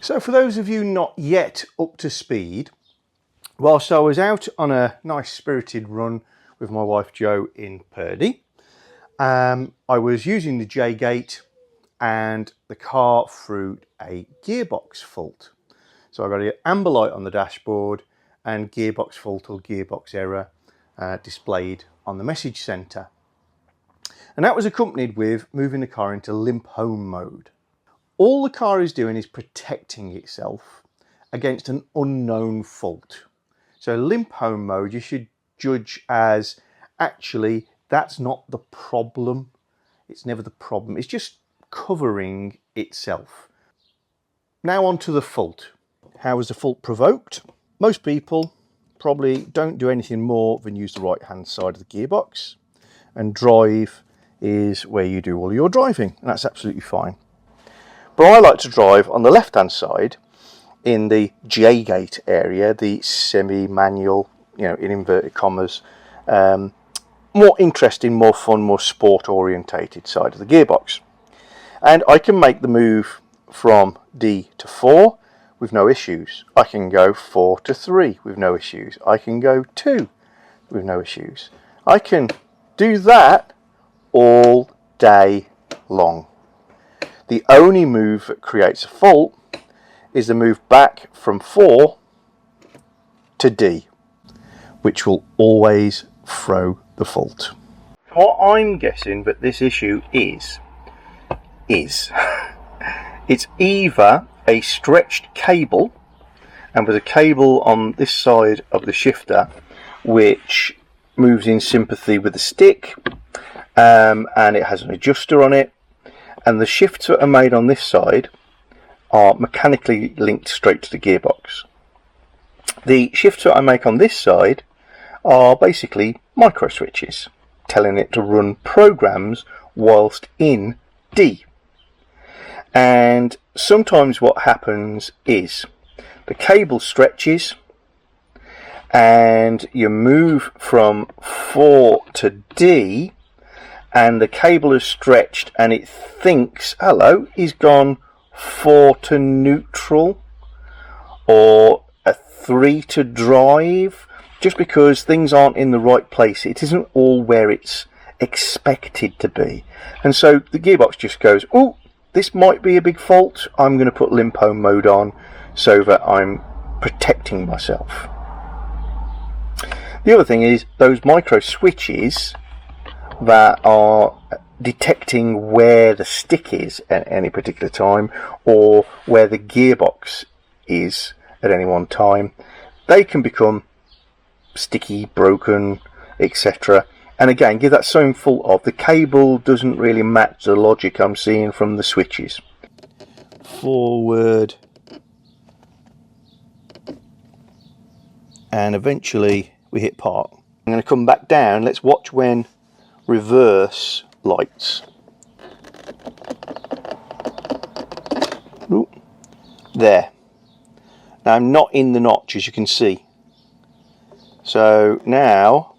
So for those of you not yet up to speed, whilst I was out on a nice spirited run with my wife Jo in Purdy, I was using the J-gate and the car threw a gearbox fault. So I got an amber light on the dashboard and gearbox fault or gearbox error displayed on the message centre. And that was accompanied with moving the car into Limp Home mode. All the car is doing is protecting itself against an unknown fault. So Limp Home mode you should judge as actually that's not the problem. It's never the problem. It's just covering itself. Now on to the fault. How was the fault provoked? Most people probably don't do anything more than use the right hand side of the gearbox, and drive is where you do all your driving, and that's absolutely fine. But I like to drive on the left hand side in the J-gate area, the semi-manual, you know, in inverted commas, more interesting, more fun, more sport orientated side of the gearbox. And I can make the move from D to 4 with no issues. I can go 4 to 3 with no issues. I can go 2 with no issues. I can do that all day long. The only move that creates a fault is the move back from 4 to D, which will always throw the fault. What I'm guessing that this issue is it's either a stretched cable, and with a cable on this side of the shifter which moves in sympathy with the stick, and it has an adjuster on it, and the shifts that are made on this side are mechanically linked straight to the gearbox. The shifts that I make on this side are basically microswitches, telling it to run programs whilst in D. And sometimes what happens is the cable stretches and you move from 4 to D, and the cable is stretched and it thinks, hello, he's gone 4 to neutral or a 3 to drive, just because things aren't in the right place. It isn't all where it's expected to be. And so the gearbox just goes, oh, this might be a big fault. I'm going to put Limp Home mode on so that I'm protecting myself. The other thing is those micro switches that are detecting where the stick is at any particular time, or where the gearbox is at any one time, they can become sticky, broken, etc. And again, give that same fault of the cable doesn't really match the logic I'm seeing from the switches. Forward, and eventually we hit park. I'm going to come back down. Let's watch when reverse lights. Ooh, there. Now I'm not in the notch, as you can see. So now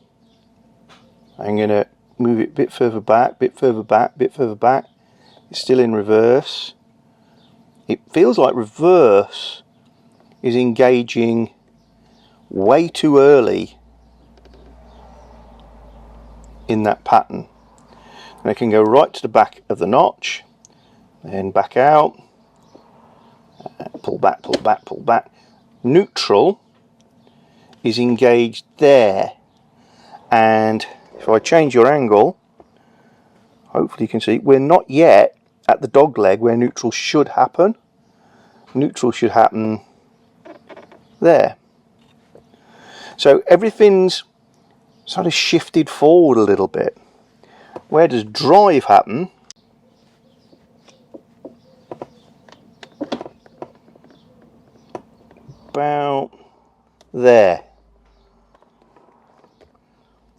I'm going to move it a bit further back, bit further back, bit further back. It's still in reverse. It feels like reverse is engaging way too early in that pattern. And I can go right to the back of the notch, then back out, pull back, pull back, pull back. Neutral is engaged there, and if I change your angle, hopefully you can see we're not yet at the dog leg where neutral should happen. Neutral should happen there. So everything's sort of shifted forward a little bit. Where does drive happen? about there,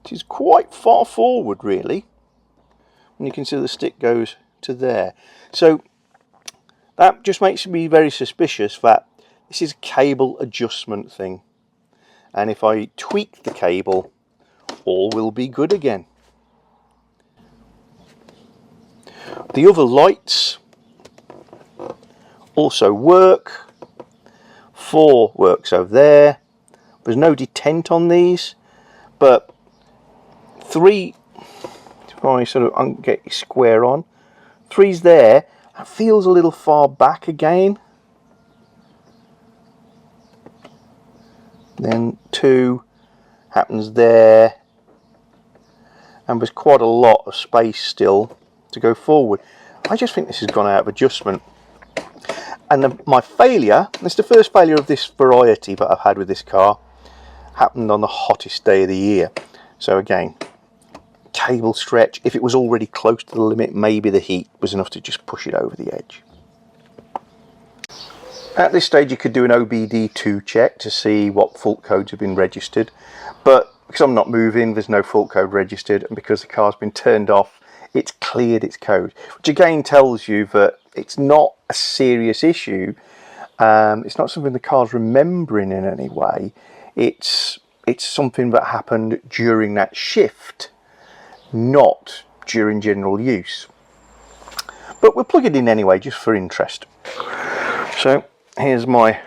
which is quite far forward really, when you consider the stick goes to there. So that just makes me very suspicious that this is a cable adjustment thing, and if I tweak the cable, all will be good again. The other lights also work. 4 works over there. There's no detent on these, but 3, if I sort of get it square on, 3's there. That feels a little far back again. Then 2 happens there, and there's quite a lot of space still to go forward. I just think this has gone out of adjustment. And my failure, this is the first failure of this variety that I've had with this car, happened on the hottest day of the year. So again, cable stretch, if it was already close to the limit, maybe the heat was enough to just push it over the edge. At this stage you could do an OBD2 check to see what fault codes have been registered, but because I'm not moving, there's no fault code registered, and because the car's been turned off, it's cleared its code, which again tells you that it's not a serious issue. It's not something the car's remembering in any way. It's something that happened during that shift, not during general use. But we'll plug it in anyway, just for interest. So here's my,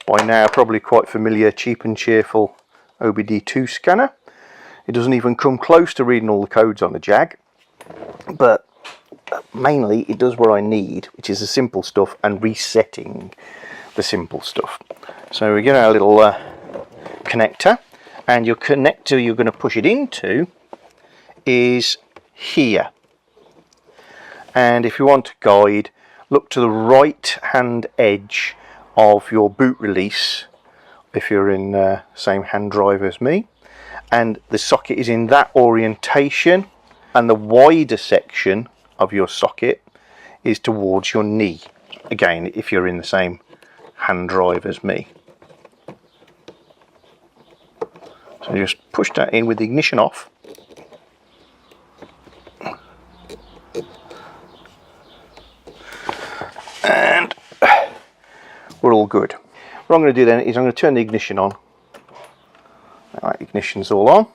by now probably quite familiar, cheap and cheerful OBD2 scanner. It doesn't even come close to reading all the codes on the Jag, but mainly it does what I need, which is the simple stuff and resetting the simple stuff. So we get our little connector, and your connector you're going to push it into is here. And if you want to guide, look to the right hand edge of your boot release if you're in the same hand drive as me, and the socket is in that orientation, and the wider section of your socket is towards your knee, again if you're in the same hand drive as me. So just push that in with the ignition off, and we're all good. What I'm going to do then is I'm going to turn the ignition on. Alright, ignition's all on,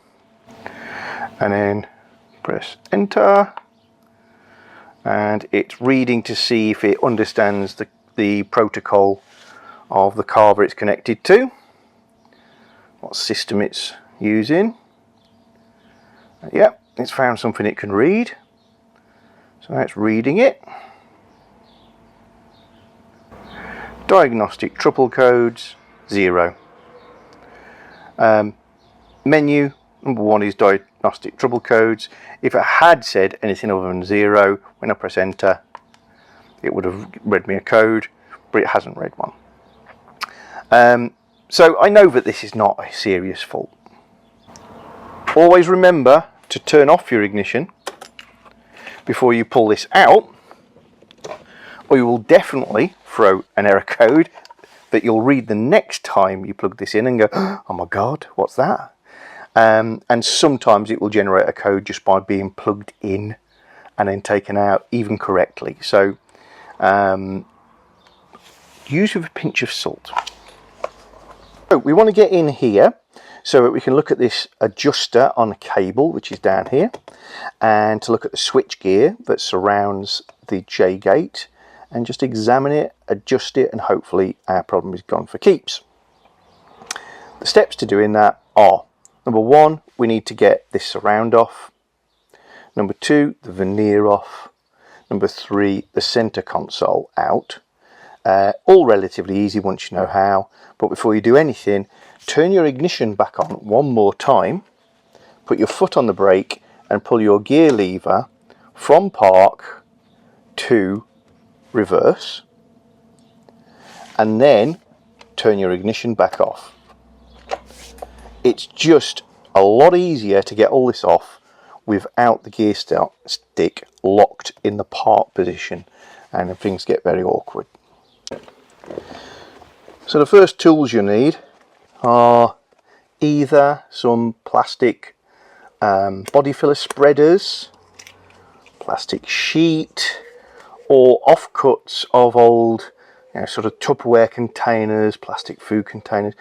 and then press enter, and it's reading to see if it understands the protocol of the car that it's connected to, what system it's using. Yep, it's found something it can read, so it's reading it. Diagnostic trouble codes 0. Menu number 1 is diagnostic trouble codes. If it had said anything other than 0, when I press enter, it would have read me a code, but it hasn't read one. So I know that this is not a serious fault. Always remember to turn off your ignition before you pull this out, or you will definitely throw an error code that you'll read the next time you plug this in and go, oh my god, what's that? And sometimes it will generate a code just by being plugged in and then taken out even correctly. So use with a pinch of salt. So we want to get in here so that we can look at this adjuster on a cable, which is down here, and to look at the switch gear that surrounds the J-gate, and just examine it, adjust it, and hopefully our problem is gone for keeps. The steps to doing that are: number 1, we need to get this surround off. Number 2, the veneer off. Number 3, the center console out. All relatively easy once you know how, but before you do anything, turn your ignition back on one more time, put your foot on the brake and pull your gear lever from park to reverse, and then turn your ignition back off. It's just a lot easier to get all this off without the gear stick locked in the park position, and things get very awkward. So the first tools you need are either some plastic body filler spreaders, plastic sheet, or offcuts of old, sort of Tupperware containers, plastic food containers,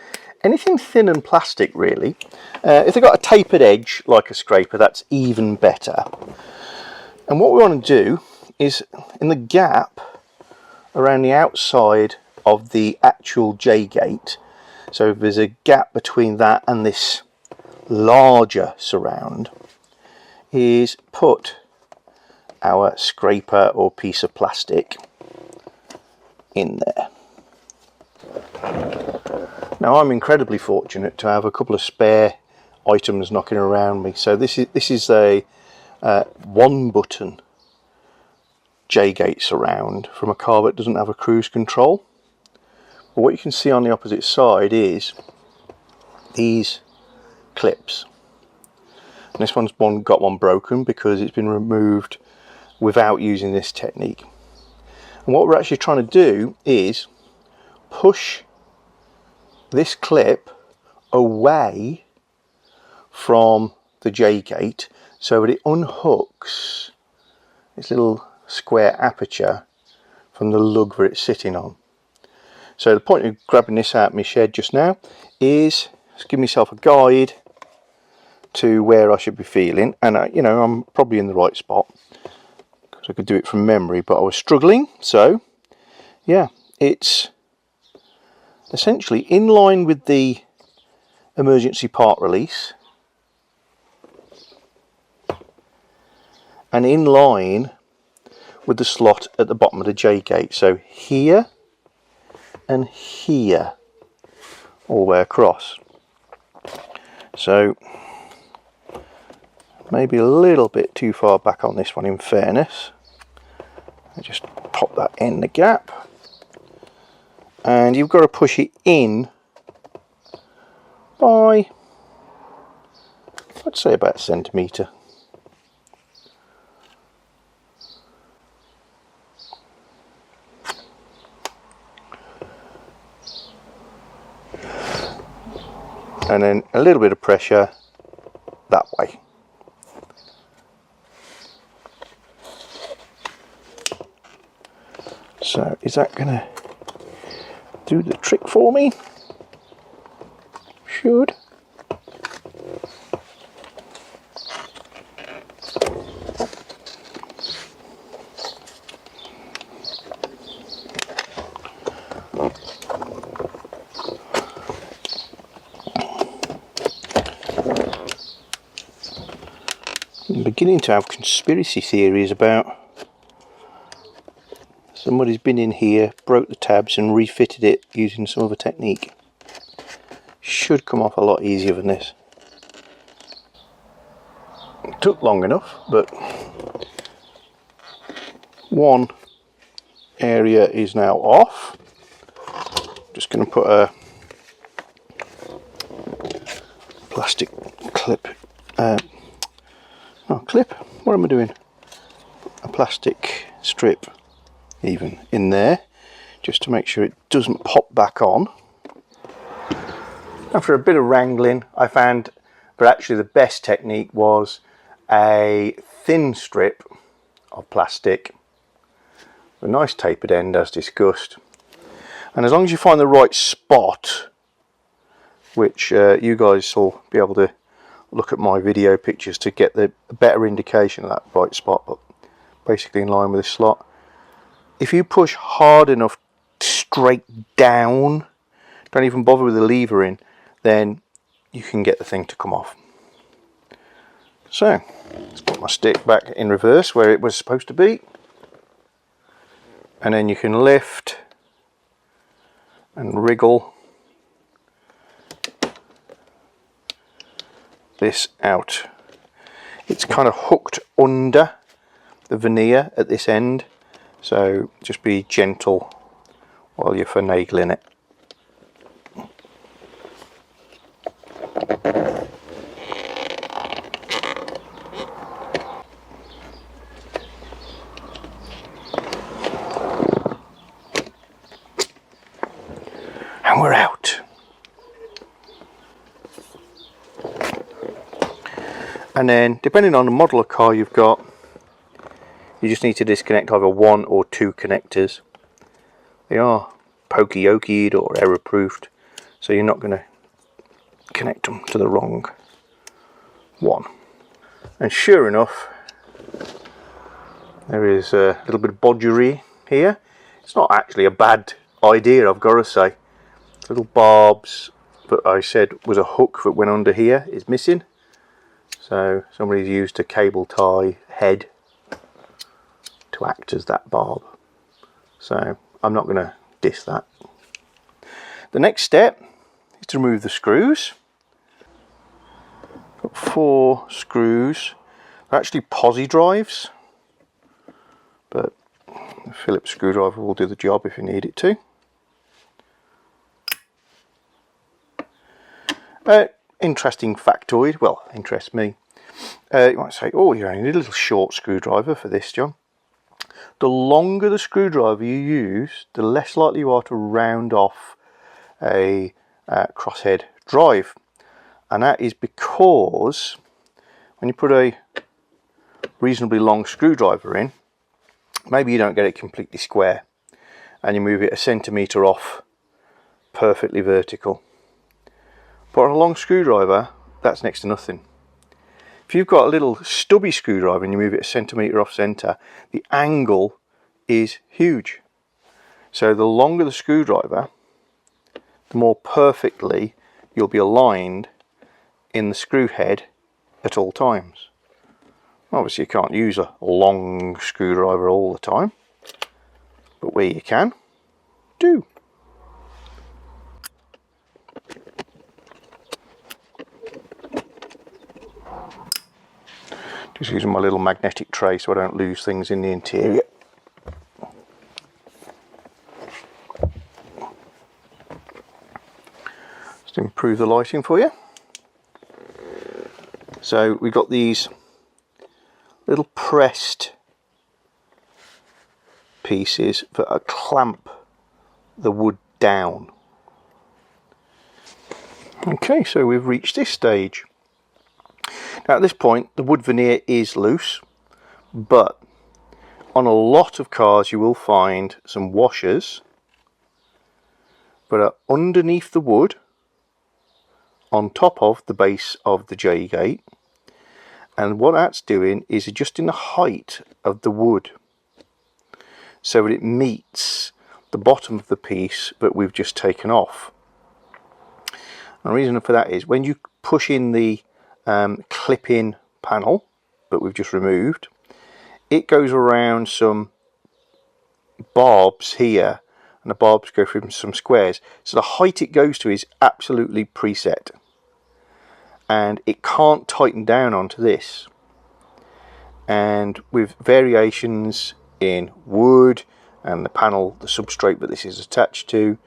anything thin and plastic really. If they've got a tapered edge like a scraper, that's even better. And what we want to do is, in the gap around the outside of the actual J-gate, so there's a gap between that and this larger surround, is put our scraper or piece of plastic in there. Now I'm incredibly fortunate to have a couple of spare items knocking around me. So this is a one button J-gate surround from a car that doesn't have a cruise control. But what you can see on the opposite side is these clips. And this one's got one broken because it's been removed without using this technique. And what we're actually trying to do is push this clip away from the J-gate so that it unhooks this little square aperture from the lug that it's sitting on. So the point of grabbing this out of my shed just now is to give myself a guide to where I should be feeling, and I'm probably in the right spot because I could do it from memory, but I was struggling. So yeah, it's essentially in line with the emergency part release and in line with the slot at the bottom of the J-gate. So here and here, all the way across. So maybe a little bit too far back on this one, in fairness. I just pop that in the gap, and you've got to push it in by, I'd say, about a centimetre. And then a little bit of pressure that way. So is that going to do the trick for me? Should. I'm beginning to have conspiracy theories about somebody's been in here, broke the tabs and refitted it using some other technique. Should come off a lot easier than this. It took long enough, but one area is now off. Just going to put a plastic clip. What am I doing? A plastic strip even in there, just to make sure it doesn't pop back on. After a bit of wrangling, I found that actually the best technique was a thin strip of plastic, a nice tapered end as discussed, and as long as you find the right spot, which you guys will be able to look at my video pictures to get the better indication of that right spot, but basically in line with this slot. If you push hard enough straight down, don't even bother with the lever in, then you can get the thing to come off. So let's put my stick back in reverse where it was supposed to be, and then you can lift and wriggle this out. It's kind of hooked under the veneer at this end, so just be gentle while you're finagling it. And we're And then depending on the model of car you've got, you just need to disconnect either one or two connectors. They are pokey-okied or error-proofed, so you're not going to connect them to the wrong one. And sure enough, there is a little bit of bodgery here. It's not actually a bad idea, I've got to say. Little barbs that I said was a hook that went under here is missing. So somebody's used a cable tie head to act as that barb. So I'm not going to diss that. The next step is to remove the screws. Got 4 screws. They're actually posi drives, but a Phillips screwdriver will do the job if you need it to. Interesting factoid, well, interests me. You might say, oh, you only need a little short screwdriver for this, John. The longer the screwdriver you use, the less likely you are to round off a crosshead drive. And that is because when you put a reasonably long screwdriver in, maybe you don't get it completely square and you move it 1 centimetre off perfectly vertical. But on a long screwdriver, that's next to nothing. If you've got a little stubby screwdriver and you move it 1 centimetre off centre, the angle is huge. So the longer the screwdriver, the more perfectly you'll be aligned in the screw head at all times. Obviously you can't use a long screwdriver all the time, but where you can, do. Just using my little magnetic tray so I don't lose things in the interior. Just improve the lighting for you. So we've got these little pressed pieces that clamp the wood down. Okay, so we've reached this stage. Now at this point the wood veneer is loose, but on a lot of cars you will find some washers that are underneath the wood on top of the base of the J-gate, and what that's doing is adjusting the height of the wood so that it meets the bottom of the piece that we've just taken off. And the reason for that is when you push in the clip-in panel that we've just removed, it goes around some barbs here, and the barbs go through some squares, so the height it goes to is absolutely preset and it can't tighten down onto this. And with variations in wood and the panel, the substrate that this is attached to,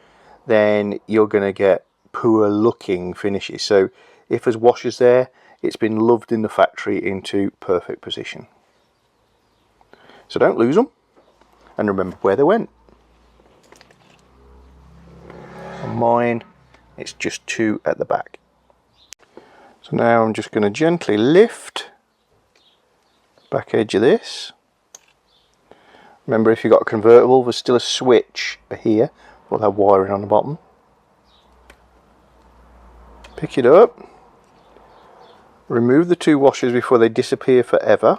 then you're going to get poor looking finishes. So if there's washers there, it's been loved in the factory into perfect position. So don't lose them, and remember where they went. On mine, it's just 2 at the back. So now I'm just going to gently lift the back edge of this. Remember, if you've got a convertible, there's still a switch here. We'll have wiring on the bottom. Pick it up. Remove the 2 washers before they disappear forever.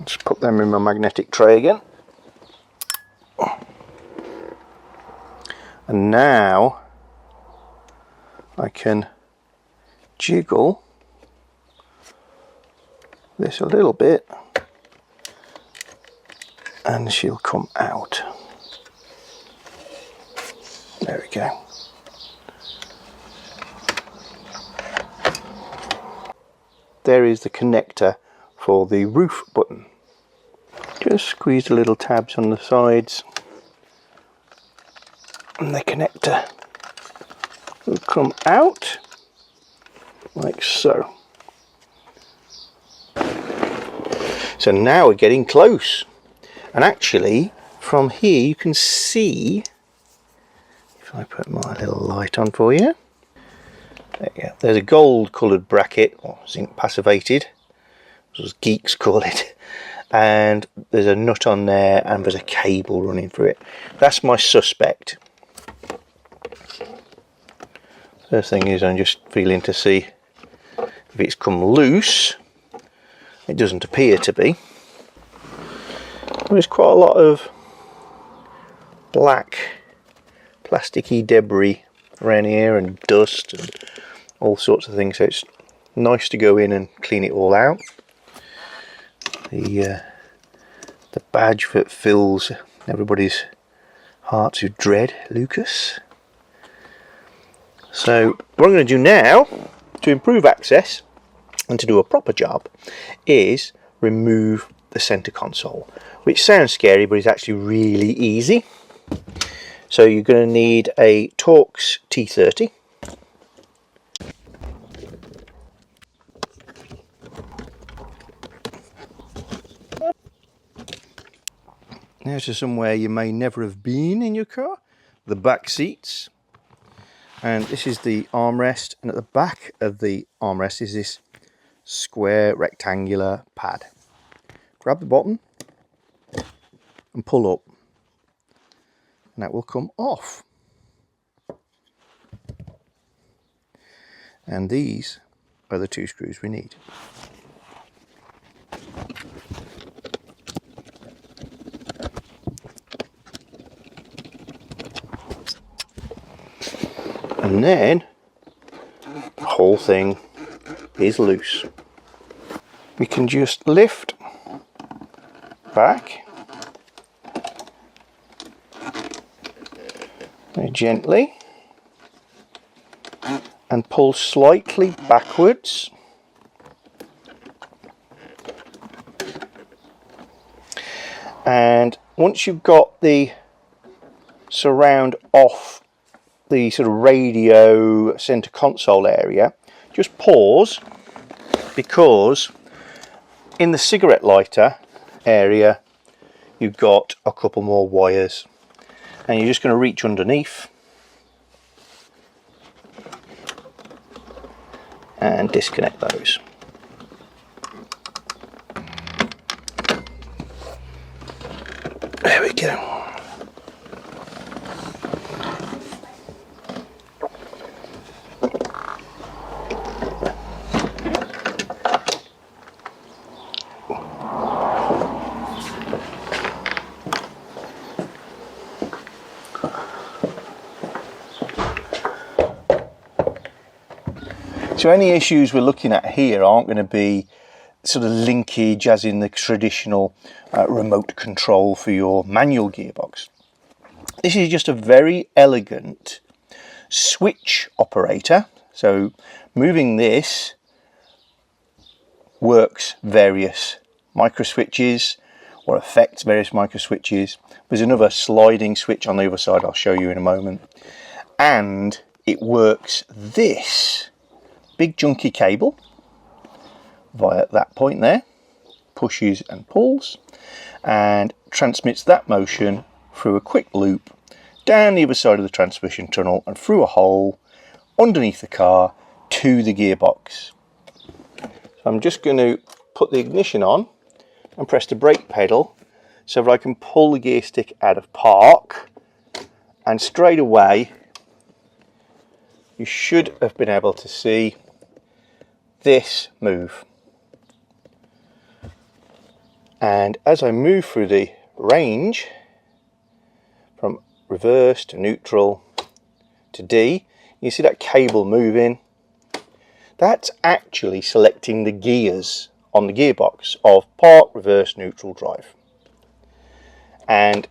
Just put them in my magnetic tray again. And now I can jiggle this a little bit and she'll come out. There we go. There is the connector for the roof button. Just squeeze the little tabs on the sides and the connector will come out like so. So now we're getting close, and actually from here you can see, if I put my little light on for you, There you go. There's a gold coloured bracket, or zinc passivated, as geeks call it, and there's a nut on there and there's a cable running through it. That's my suspect. First thing is I'm just feeling to see if it's come loose. It doesn't appear to be. There's quite a lot of black plasticky debris around here and dust and all sorts of things, so it's nice to go in and clean it all out. The badge that fills everybody's hearts with dread, Lucas. So what I'm going to do now to improve access and to do a proper job is remove the center console, which sounds scary but is actually really easy. So you're going to need a Torx T30. Now to somewhere you may never have been in your car, the back seats. And this is the armrest, and at the back of the armrest is this square rectangular pad. Grab the bottom and pull up, and that will come off. And these are the 2 screws we need. And then the whole thing is loose. We can just lift back very gently and pull slightly backwards. And once you've got the surround off the sort of radio center console area, just pause, because in the cigarette lighter area you've got a couple more wires, and you're just going to reach underneath and disconnect those. There we go. So any issues we're looking at here aren't going to be sort of linkage as in the traditional remote control for your manual gearbox. This is just a very elegant switch operator. So moving this works various microswitches or affects various microswitches. There's another sliding switch on the other side I'll show you in a moment. And it works this big chunky cable via that point there, pushes and pulls, and transmits that motion through a quick loop down the other side of the transmission tunnel and through a hole underneath the car to the gearbox. So I'm just going to put the ignition on and press the brake pedal so that I can pull the gear stick out of park, and straight away you should have been able to see this move. And as I move through the range from reverse to neutral to D, you see that cable moving. That's actually selecting the gears on the gearbox of park, reverse, neutral, drive. And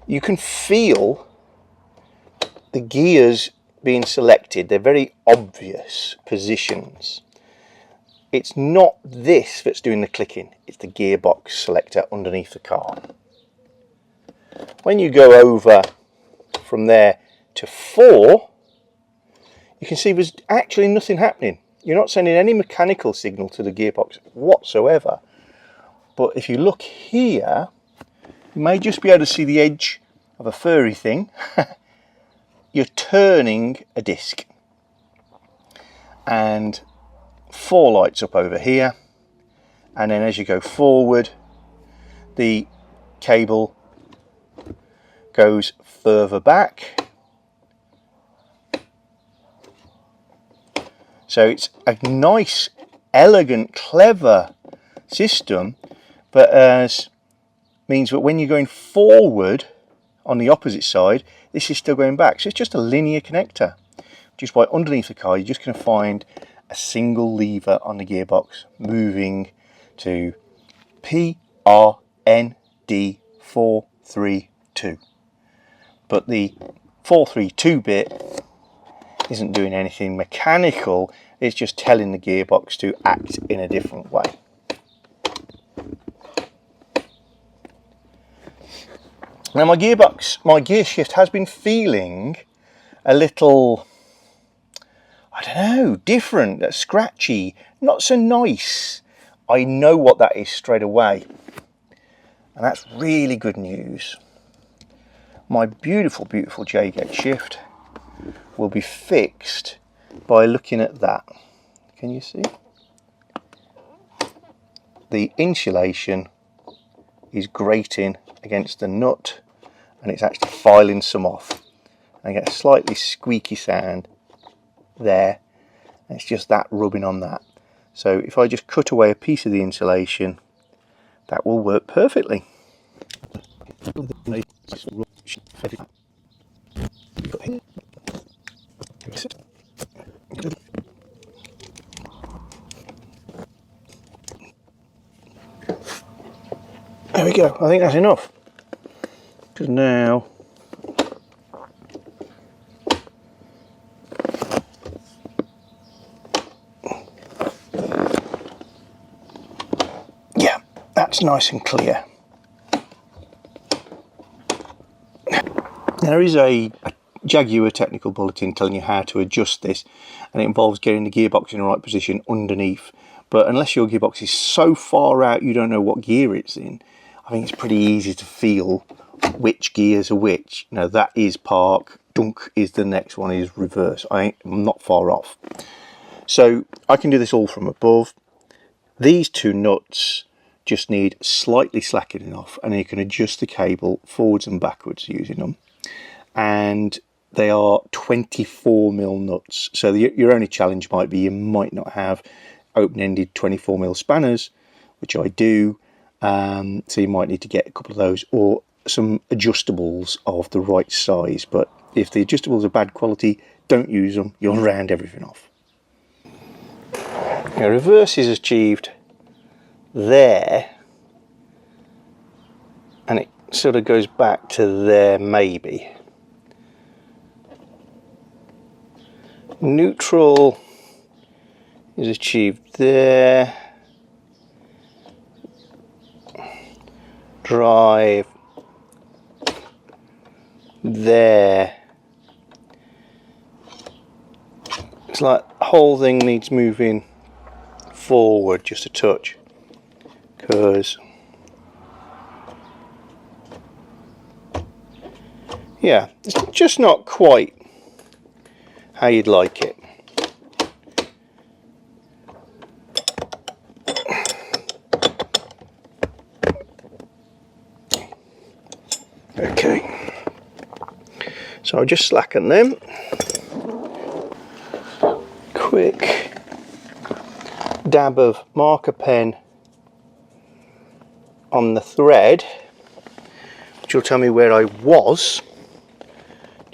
you can feel the gears being selected. They're very obvious positions. It's not this that's doing the clicking, it's the gearbox selector underneath the car. When you go over from there to 4, you can see there's actually nothing happening. You're not sending any mechanical signal to the gearbox whatsoever. But if you look here, you may just be able to see the edge of a furry thing. You're turning a disc. and 4 lights up over here, and then as you go forward the cable goes further back. So it's a nice, elegant, clever system, but means that when you're going forward on the opposite side, this is still going back. So it's just a linear connector, which is why underneath the car you're just going to find a single lever on the gearbox moving to PRND432. But the 432 bit isn't doing anything mechanical, it's just telling the gearbox to act in a different way. Now my gearbox, my gear shift has been feeling a little, I don't know, different, scratchy, not so nice. I know what that is straight away, and that's really good news. My beautiful, beautiful J-gate shift will be fixed by looking at that. Can you see? The insulation is grating against the nut, and it's actually filing some off. I get a slightly squeaky sound there, and it's just that rubbing on that. So if I just cut away a piece of the insulation, that will work perfectly. There we go, I think that's enough. Because now yeah, that's nice and clear. There is a Jaguar technical bulletin telling you how to adjust this, and it involves getting the gearbox in the right position underneath. But unless your gearbox is so far out you don't know what gear it's in, I think it's pretty easy to feel which gears are which. You know, that is park, dunk is the next one, is reverse. I'm not far off. So I can do this all from above. These two nuts just need slightly slackening off, and then you can adjust the cable forwards and backwards using them. And they are 24mm nuts, so your only challenge might be you might not have open-ended 24mm spanners, which I do, so you might need to get a couple of those, or some adjustables of the right size. But if the adjustables are bad quality, don't use them, you'll round everything off. Now reverse is achieved there, and it sort of goes back to there maybe. Neutral is achieved there. Drive there. It's like the whole thing needs moving forward just a touch, because yeah, it's just not quite how you'd like it. Okay, so I'll just slacken them. Quick dab of marker pen on the thread, which will tell me where I was,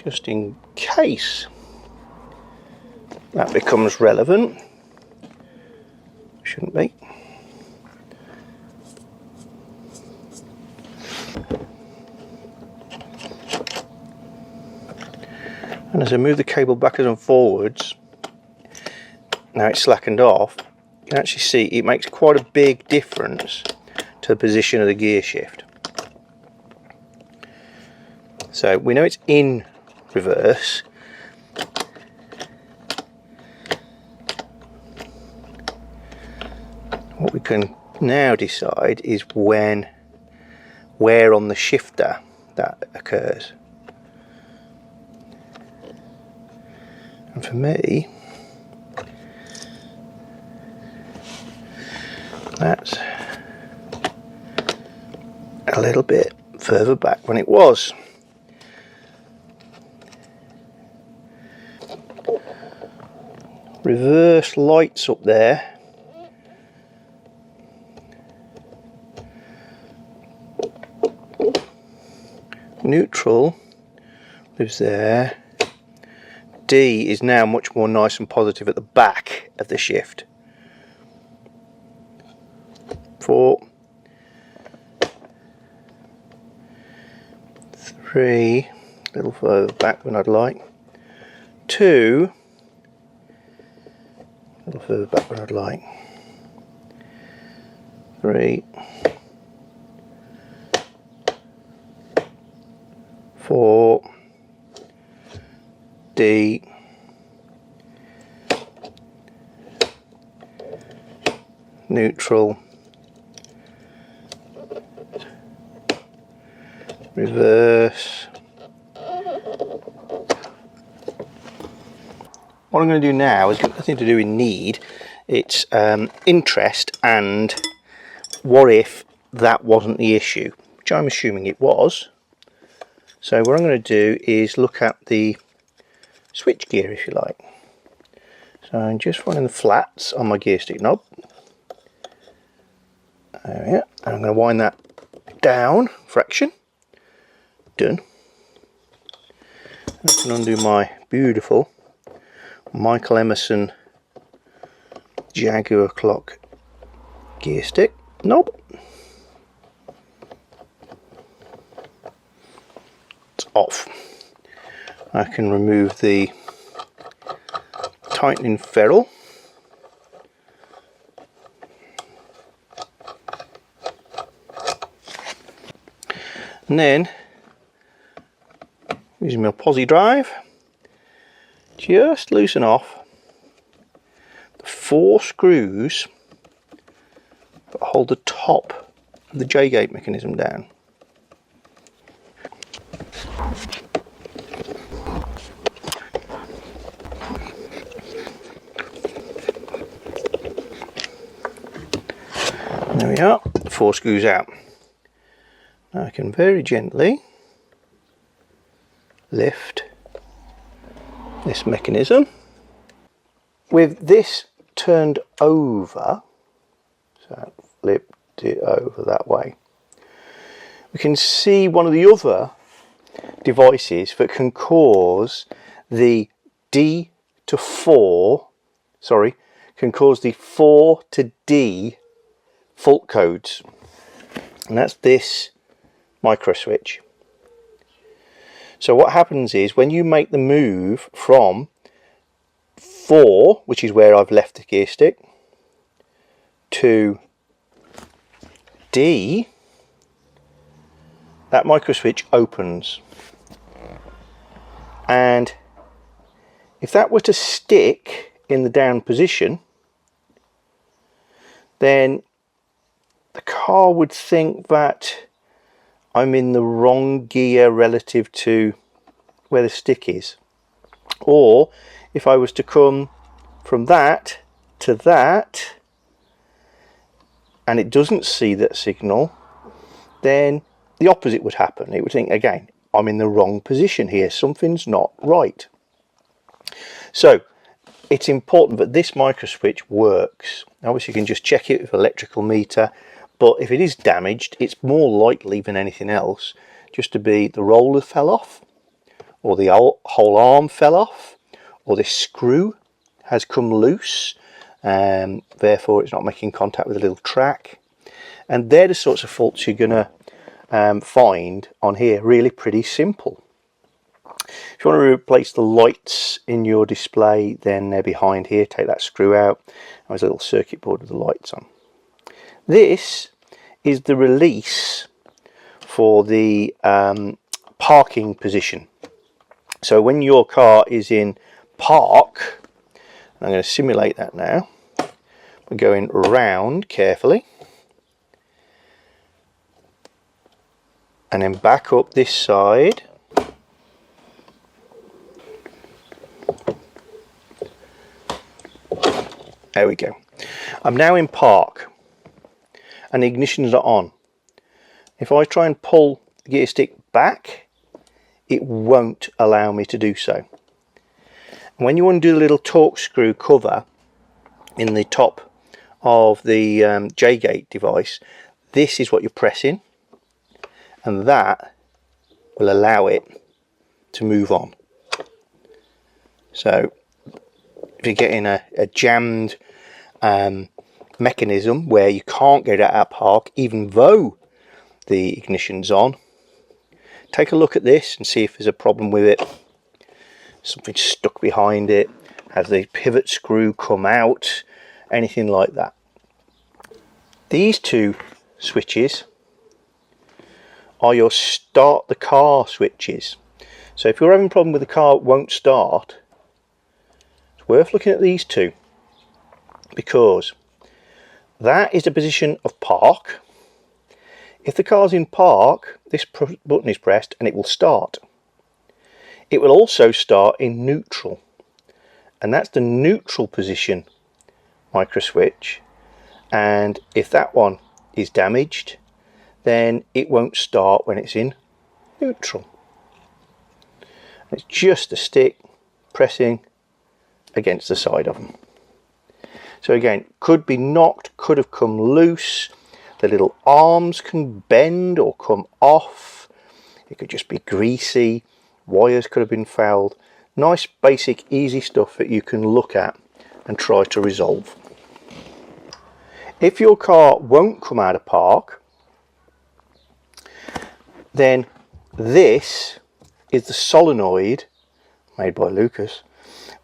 just in case that becomes relevant. Shouldn't be. And as I move the cable backwards and forwards, now it's slackened off, you can actually see it makes quite a big difference to the position of the gear shift. So we know it's in reverse. What we can now decide is where on the shifter that occurs. And for me, That's a little bit further back than it was. Reverse lights up there. Neutral lives there. D is now much more nice and positive at the back of the shift. 4, 3, a little further back than I'd like. 2, a little further back than I'd like. 3, 4, D, neutral, reverse. What I'm going to do now is got nothing to do with need. It's interest and what if that wasn't the issue, which I'm assuming it was. So what I'm going to do is look at the switch gear, if you like. So I'm just running the flats on my gear stick knob. There we are. And I'm going to wind that down fraction. Done. I can undo my beautiful Michael Emerson Jaguar clock gear stick knob. It's off. I can remove the tightening ferrule. And then, using my posi drive, just loosen off the 4 screws that hold the top of the J-gate mechanism down. And there we are, 4 screws out. Now I can very gently lift this mechanism. With this turned over, so flipped it over that way, we can see one of the other devices that can cause the D to 4, sorry, can cause the 4 to D fault codes, and that's this microswitch. So what happens is when you make the move from 4, which is where I've left the gear stick, to D, that microswitch opens, and if that were to stick in the down position, then the car would think that I'm in the wrong gear relative to where the stick is. Or if I was to come from that to that and it doesn't see that signal, then the opposite would happen. It would think, again, I'm in the wrong position here, something's not right. So it's important that this microswitch works. Obviously you can just check it with an electrical meter, but if it is damaged, it's more likely than anything else just to be the roller fell off, or the whole arm fell off, or this screw has come loose and therefore it's not making contact with the little track. And they're the sorts of faults you're going to find on here. Really pretty simple. If you want to replace the lights in your display, then they're behind here. Take that screw out. There's a little circuit board with the lights on. This is the release for the parking position. So when your car is in park, I'm going to simulate that now. We're going round carefully and then back up this side. There we go. I'm now in park. and the ignitions are on. If I try and pull the gear stick back, it won't allow me to do so. And when you undo the little torque screw cover in the top of the J-gate device, this is what you're pressing, and that will allow it to move on. So if you're getting a jammed mechanism where you can't get out of park even though the ignition's on, take a look at this and see if there's a problem with it. Something stuck behind it, has the pivot screw come out, anything like that. These two switches are your start the car switches. So if you're having a problem with the car won't start, it's worth looking at these two, because that is the position of park. If the car's in park, this button is pressed and it will start. It will also start in neutral, and that's the neutral position micro switch, and if that one is damaged, then it won't start when it's in neutral. It's just a stick pressing against the side of them. So again, could be knocked, could have come loose, the little arms can bend or come off, it could just be greasy, wires could have been fouled. Nice basic easy stuff that you can look at and try to resolve. If your car won't come out of park, then this is the solenoid made by Lucas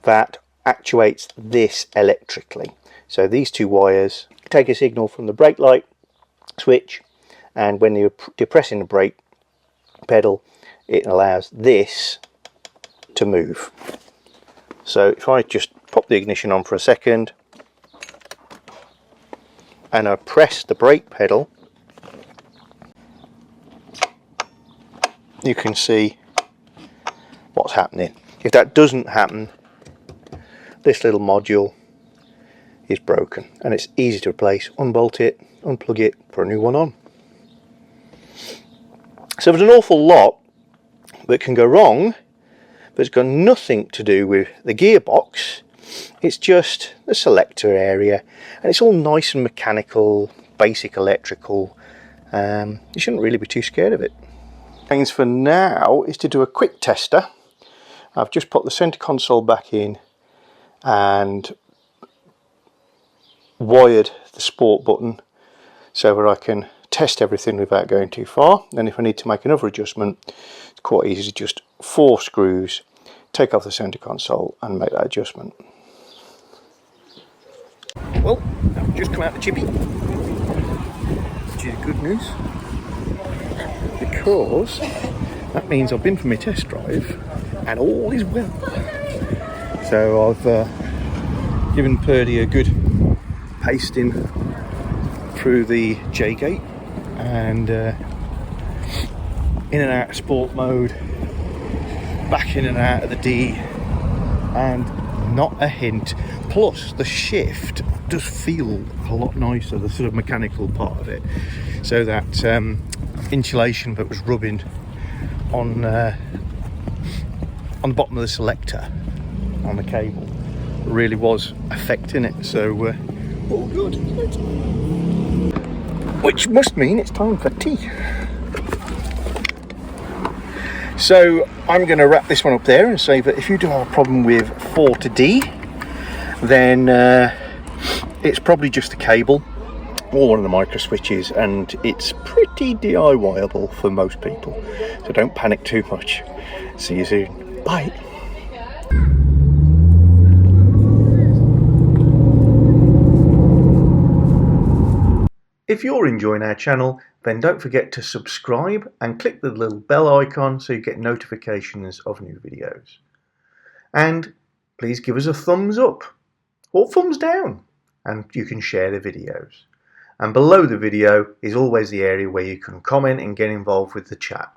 that actuates this electrically. So these two wires take a signal from the brake light switch, and when you're depressing the brake pedal, it allows this to move. So if I just pop the ignition on for a second and I press the brake pedal, you can see what's happening. If that doesn't happen, this little module is broken, and it's easy to replace. Unbolt it, unplug it, put a new one on. So there's an awful lot that can go wrong, but it's got nothing to do with the gearbox. It's just the selector area, and it's all nice and mechanical, basic electrical. You shouldn't really be too scared of it. Things for now is to do a quick tester. I've just put the center console back in and wired the sport button so that I can test everything without going too far. And if I need to make another adjustment, it's quite easy, just 4 screws, take off the center console and make that adjustment. Well, I've just come out the chippy, which is good news, because that means I've been for my test drive and all is well. So I've given Purdy a good pasting through the J-gate, and in and out of sport mode, back in and out of the D, and not a hint. Plus the shift does feel a lot nicer, the sort of mechanical part of it. So that insulation that was rubbing on the bottom of the selector on the cable really was affecting it. So all good. Which must mean it's time for tea. So I'm going to wrap this one up there and say that if you do have a problem with 4D, then it's probably just a cable or one of the micro switches, and it's pretty DIY-able for most people. So don't panic too much. See you soon. Bye. If you're enjoying our channel, then don't forget to subscribe and click the little bell icon so you get notifications of new videos. And please give us a thumbs up or thumbs down, and you can share the videos. And below the video is always the area where you can comment and get involved with the chat.